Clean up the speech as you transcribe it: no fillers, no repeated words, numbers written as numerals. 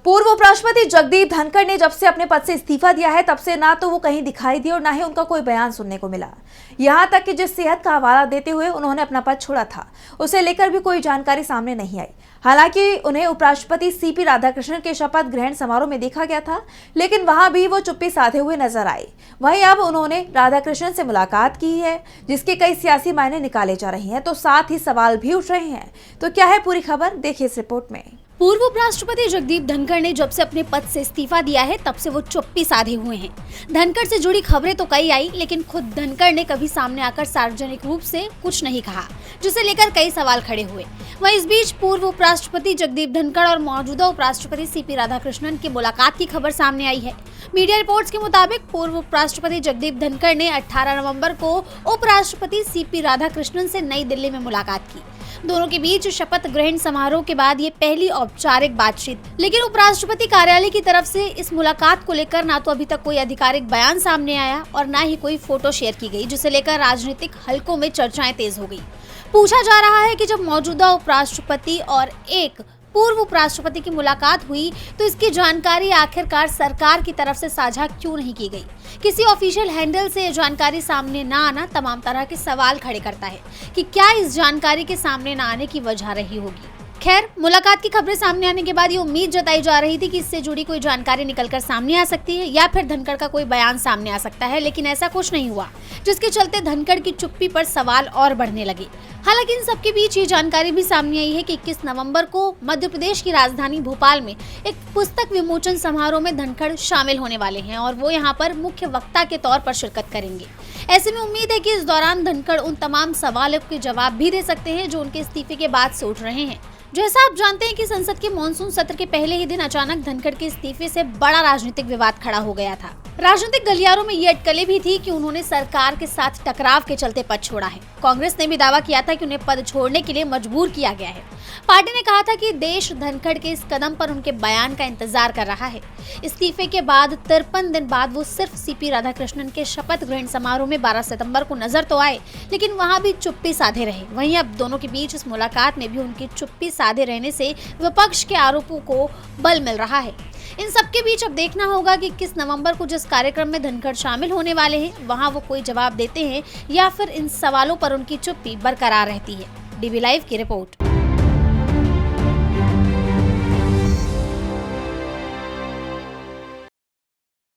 पूर्व उपराष्ट्रपति जगदीप धनखड़ ने जब से अपने पद से इस्तीफा दिया है तब से ना तो वो कहीं दिखाई दिए और ना ही उनका कोई बयान सुनने को मिला। यहाँ तक कि जिस सेहत का हवाला देते हुए उन्होंने अपना पद छोड़ा था उसे लेकर भी कोई जानकारी सामने नहीं आई। हालांकि उन्हें उपराष्ट्रपति सीपी राधाकृष्णन के शपथ ग्रहण समारोह में देखा गया था, लेकिन वहां भी वो चुप्पी साधे हुए नजर आए। वहीं अब उन्होंने राधाकृष्णन से मुलाकात की है, जिसके कई सियासी मायने निकाले जा रहे हैं, तो साथ ही सवाल भी उठ रहे हैं। तो क्या है पूरी खबर, देखिए इस रिपोर्ट में। पूर्व उपराष्ट्रपति जगदीप धनखड़ ने जब से अपने पद से इस्तीफा दिया है तब से वो चुप्पी साधे हुए हैं। धनखड़ से जुड़ी खबरें तो कई आई, लेकिन खुद धनखड़ ने कभी सामने आकर सार्वजनिक रूप से कुछ नहीं कहा, जिसे लेकर कई सवाल खड़े हुए। वहीं इस बीच पूर्व उपराष्ट्रपति जगदीप धनखड़ और मौजूदा उपराष्ट्रपति सीपी राधाकृष्णन की मुलाकात की खबर सामने आई है। मीडिया रिपोर्ट्स के मुताबिक पूर्व उपराष्ट्रपति जगदीप धनखड़ ने 18 नवंबर को उपराष्ट्रपति सीपी राधाकृष्णन से नई दिल्ली में मुलाकात की। दोनों के बीच शपथ ग्रहण समारोह के बाद ये पहली औपचारिक बातचीत। लेकिन उपराष्ट्रपति कार्यालय की तरफ से इस मुलाकात को लेकर ना तो अभी तक कोई आधिकारिक बयान सामने आया और ना ही कोई फोटो शेयर की गई, जिसे लेकर राजनीतिक हलकों में चर्चाएं तेज हो गई। पूछा जा रहा है कि जब मौजूदा उपराष्ट्रपति और एक पूर्व उपराष्ट्रपति की मुलाकात हुई तो इसकी जानकारी आखिरकार सरकार की तरफ से साझा क्यों नहीं की गई। किसी ऑफिशियल हैंडल से ये जानकारी सामने न आना तमाम तरह के सवाल खड़े करता है कि क्या इस जानकारी के सामने न आने की वजह रही होगी। खैर, मुलाकात की खबरें सामने आने के बाद ये उम्मीद जताई जा रही थी कि इससे जुड़ी कोई जानकारी निकलकर सामने आ सकती है या फिर धनखड़ का कोई बयान सामने आ सकता है, लेकिन ऐसा कुछ नहीं हुआ, जिसके चलते धनखड़ की चुप्पी पर सवाल और बढ़ने लगे। हालांकि इन सबके बीच ये जानकारी भी सामने आई है कि 21 नवंबर को मध्य प्रदेश की राजधानी भोपाल में एक पुस्तक विमोचन समारोह में धनखड़ शामिल होने वाले हैं और वो यहाँ पर मुख्य वक्ता के तौर पर शिरकत करेंगे। ऐसे में उम्मीद है कि इस दौरान धनखड़ उन तमाम सवालों के जवाब भी दे सकते हैं जो उनके इस्तीफे के बाद से उठ रहे हैं। जैसा आप जानते हैं कि संसद के मॉनसून सत्र के पहले ही दिन अचानक धनखड़ के इस्तीफे से बड़ा राजनीतिक विवाद खड़ा हो गया था। राजनीतिक गलियारों में ये अटकलें भी थी कि उन्होंने सरकार के साथ टकराव के चलते पद छोड़ा है। कांग्रेस ने भी दावा किया था कि उन्हें पद छोड़ने के लिए मजबूर किया गया है। पार्टी ने कहा था कि देश धनखड़ के इस कदम पर उनके बयान का इंतजार कर रहा है। इस्तीफे के बाद 53 दिन बाद वो सिर्फ सीपी राधाकृष्णन के शपथ ग्रहण समारोह में 12 सितंबर को नजर तो आए, लेकिन वहां भी चुप्पी साधे रहे। वहीं अब दोनों के बीच इस मुलाकात में भी उनकी चुप्पी साधे रहने से विपक्ष के आरोपों को बल मिल रहा है। इन सबके बीच अब देखना होगा कि 21 नवंबर को जिस कार्यक्रम में धनखड़ शामिल होने वाले हैं वहां वो कोई जवाब देते हैं या फिर इन सवालों पर उनकी चुप्पी बरकरार रहती है। डीबी लाइव की रिपोर्ट।